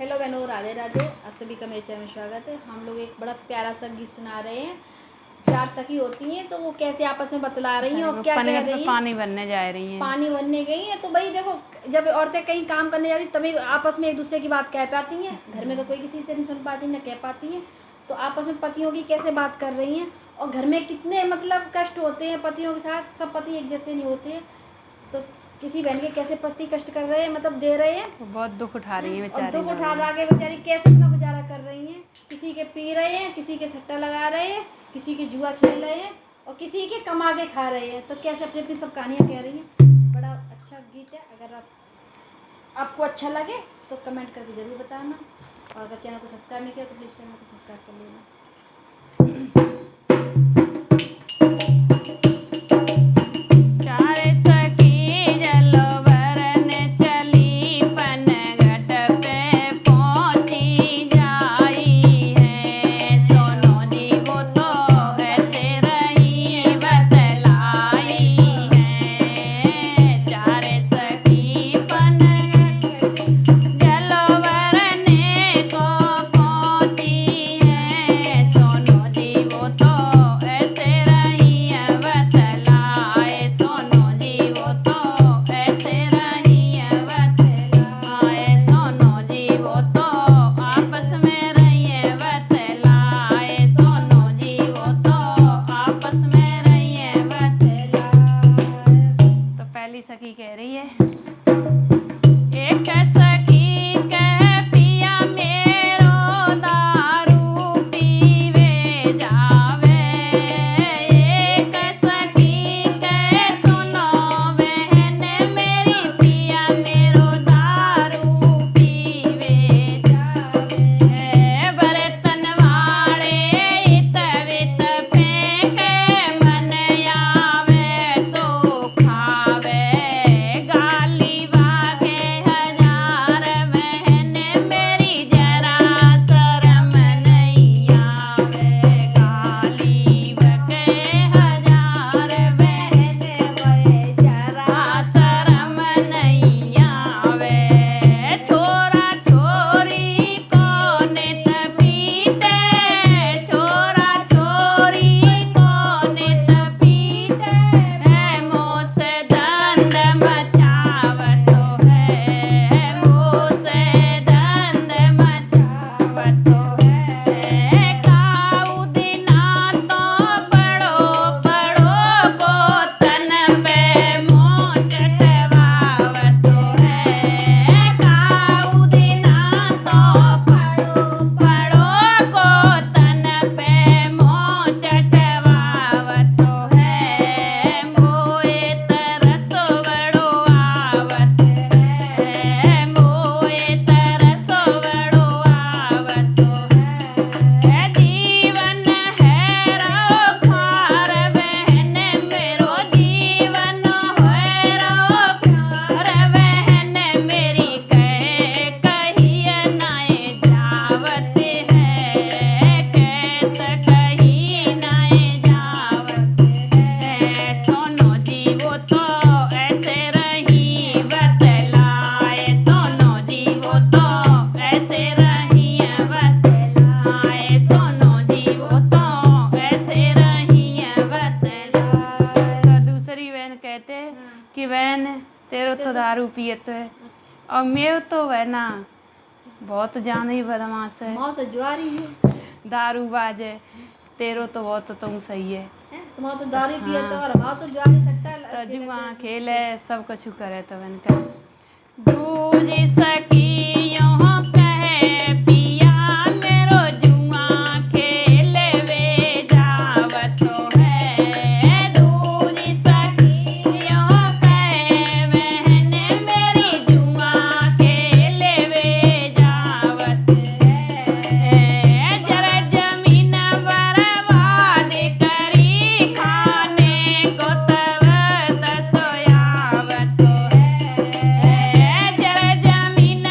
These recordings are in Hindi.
हेलो बहनों, राधे राधे। आप सभी का मेरे चैनल में स्वागत है। हम लोग एक बड़ा प्यारा सा गीत सुना रहे हैं। 4 सखी होती हैं तो वो कैसे आपस में बतला रही हैं और क्या कह रही हैं। पानी भरने जा रही हैं। पानी भरने गई हैं तो भाई देखो, जब औरतें कहीं काम करने जाती तभी आपस में एक दूसरे की बात कह पाती हैं। घर में तो कोई किसी से नहीं सुन पाती, न कह पाती हैं। तो आपस में पतियों की कैसे बात कर रही हैं और घर में कितने मतलब कष्ट होते हैं पतियों के साथ। सब पति एक जैसे नहीं होते हैं। तो किसी बहन के कैसे पति कष्ट कर रहे हैं, मतलब दे रहे हैं, बहुत दुख उठा रही हैं और बेचारी। दुख उठा के बेचारी कैसे अपना गुजारा कर रही हैं। किसी के पी रहे हैं, किसी के सट्टा लगा रहे हैं, किसी के जुआ खेल रहे हैं और किसी के कमा के खा रहे हैं। तो कैसे अपनी अपनी सब कहानियाँ कह रही हैं। बड़ा अच्छा गीत है। अगर आपको अच्छा लगे तो कमेंट करके ज़रूर बताना, और अगर चैनल को सब्सक्राइब नहीं किया तो प्लीज़ चैनल को सब्सक्राइब कर लेना। सखी कह रही है, एक सखी कह पिया मेरो दारू पीवे जावे। एक सखी कह सुनो बहन मेरी पिया मेरो दारू पीवे जावे। बर्तन वाले इत वित फेंके मन आवे सो खावे। गाली वागे हजार बहन मेरी जरा शर्म नहीं आवे। गाली वागे हजार बहन मेरी जरा शर्म नहीं आवे। छोरा छोरी को नित पीटे, छोरा छोरी को नित पीटे। मुँह से दंड मचावतो है, मुँह से दंड मचावतो है। काऊ दिना तो बड़ो बड़ो को तन पे मुँह चटवावतो है। काऊ दिना तो बड़ो बड़ो को तन पे मुँह चटवावतो है। मोए तरस बड़ो आवत है, मोए तरस बड़ो आवत है। जीवन है रो खार बहन मेरो, जीवन है रो खार बहन मेरी। कह कहिए नाए जावत है, कहत कही नाए जावत है। सोनो जी वो तो ऐसे रही बतलाए, सोनो जी वो तो ऐसे रही बतलाए, सोनो जी वो तो ऐसे रही बतलाए। तो दूसरी बहन कहते कि बहन तेरो तो दारू पियत है और मेरे तो है ना बहुत जानी बदमाश है। माँ तो ज्वारी है, दारू बाजे तेरो तो बहुत तुम सही है। तुम्हारा तो दारू पिए तो, और हमारा तो ज्वारी सट्टा तो जुआ खेले सब कुछ करे तो बन कर दूजी सखियों कहे पिया मेरो जुआ खेले वे जावतो है। दूजी सखियों कहे बहन मेरी जुआ खेले वे जावत है। जरा जमीन बर्बाद करी खाने को तब सोयावतो है। जरा जमीन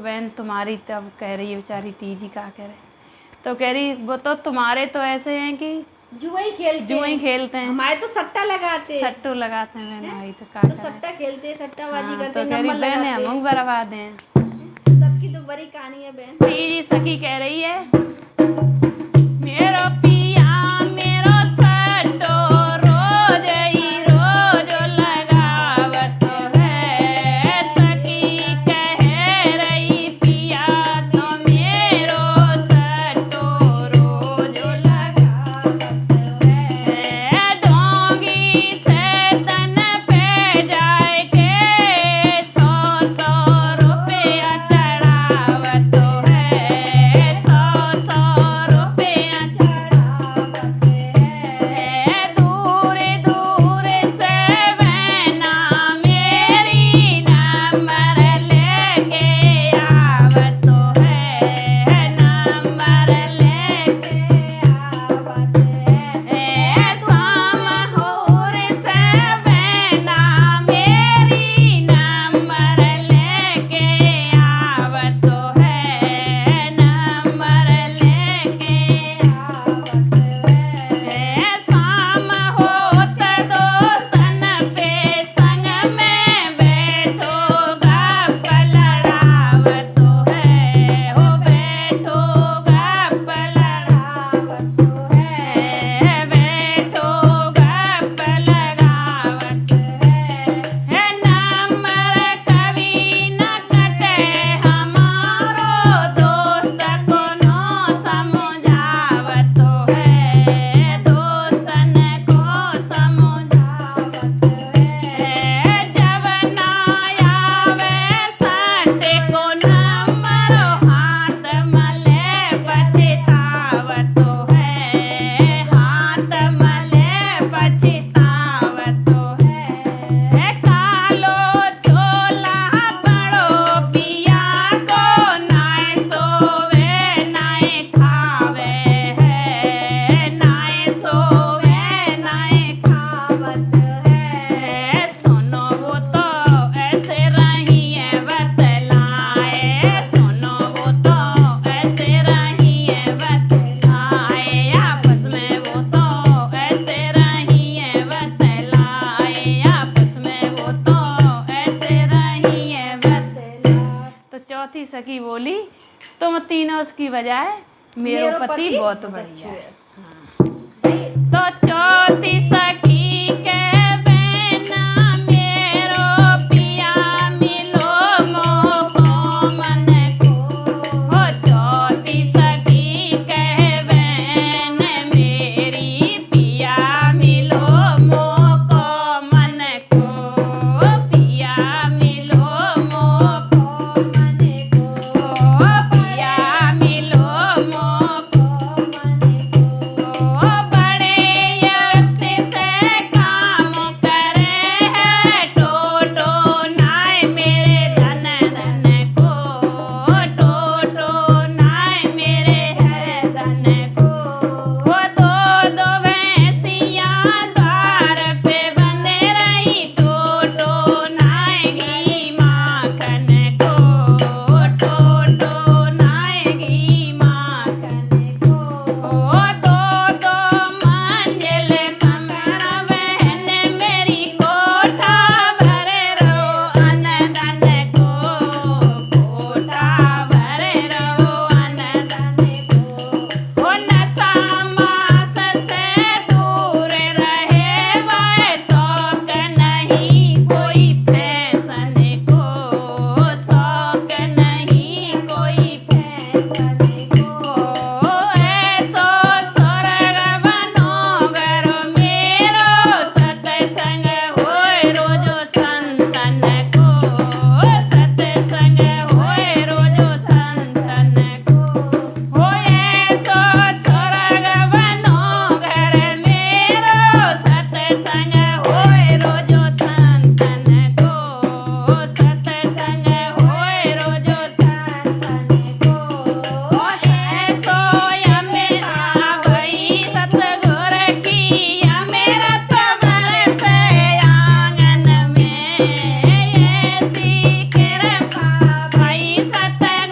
बहन तुम्हारी तब कह रही है बेचारी तीजी का कह रहे, तो कह रही वो तो तुम्हारे तो ऐसे हैं कि जुआ ही खेलते हैं, हमारे तो सट्टा लगाते, सट्टू लगाते हैं बहन भाई, तो तो सट्टा खेलते, सट्टाबाजी हाँ, करते, तो कह रही नंबर बहन लगाते, हम बर्बाद हैं। सबकी तो बड़ी कहानी है बहन। तीजी सखी कह रही है मेरो पिया मेरो सट्टो रोज ही रोज लगावत है, सखी कह रही पिया तो मेरो सट्टो रोज लगावत है, डोंगी से तन पे जाए के 100 रुपया चढ़ावत है, 100 रुपया चढ़ावत है, दूर दूर से बहना मेरी नंबर लेके आवत है, नंबर लेके आवत है, शाम होर से बहना मेरी नंबर लेके आवत है, नंबर लेके आवत है, शाम होत दोस्तन पे संग में बैठोगा पलड़ावत है, हो बैठोगा पलड़ावत है, बैठोगा पलड़ावत है, नंबर कभी न कटे हमारो दोस्त को नो समझावत है, दोस्तन को समझावत है, जब ना आवे सट्टे को नंबर हाथ मले पछतावत है, हाथ मले पछतावत है, कालो चोला पड़ो पिया को नाय सोवे नाय खावे है, नाय सोवे नाय खावत है, सुनो वो तो ऐसे रही है बतलाए, सुनो वो तो ऐसे रही है बतलाए, आपस में वो तो ऐसे रही है बतलाए, आपस में वो तो ऐसे रही है बतलाए, तो चौथी सखी बोली तुम तीनों की बजाय मेरो पति बहुत बढ़िया है। तो चौथी सखी के बहना मेरो पिया मिलो मोको मन को, हो चौथी सखी के बहन मेरी पिया मिलो मोको मन को, पिया मिलो मोको मन को, पिया मिलो मोको मन को, बड़े यत्न से काम करे है, टोटो नाय मेरे धन धन को, टोटो नाय मेरे है धन को, वो दो भैंसियाँ द्वार पे बंधे रही, टोटो नाय घी माखन को, टोटो नाय घी माखन को, दो मंजिल कमरा बहन मेरी कोठा भरे रहो अन्न धन को, कोठा भरे रहो अन्न धन को, नशा मास से दूर रहे वह शौक नहीं कोई फैशन को, शौक नहीं कोई फैशन को, ऐसो स्वर्ग बनोगर मेरो सत्संग होए रोजो संतन को, सत्संग होए रोजो संतन को, ऐसो स्वर्ग बनोगर मेरो सत्संग होए रोजो संतन को, सत्संग होए रोजो संतन को, ऐसो या मेरा भई सतगुर की या मेरा सबर से आंगन में, ऐसी कृपा भई सतगुर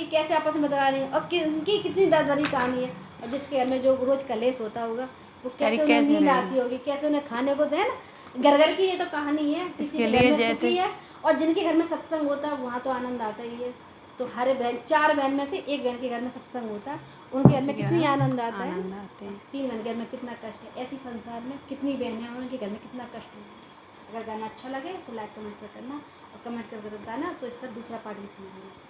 कैसे आपस में बता रही हैं और उनकी कितनी दर्द भरी कहानी है। और जिसके घर में जो रोज कलेश होता होगा वो कैसे उन्हें कैसे नींद रहेगी। आती होगी, कैसे उन्हें खाने को दे ना। घर घर की ये तो कहानी है, किसी इसके के लिए घर में जैसे सुखी है और जिनके घर में सत्संग होता है वहाँ तो आनंद आता ही है। तो हर बहन, 4 बहन में से एक बहन के घर में सत्संग होता है, उनके घर में उसके कितनी यहाँ आनंद आता है। आनंद आते हैं। 3 बहन के घर में कितना कष्ट है। ऐसी संसार में कितनी बहनें हैं उनके घर में कितना कष्ट है। अगर गाना अच्छा लगे तो लाइक कमेंट से करना और कमेंट करके बताना, तो इसका दूसरा पार्ट भी सुनाऊंगी।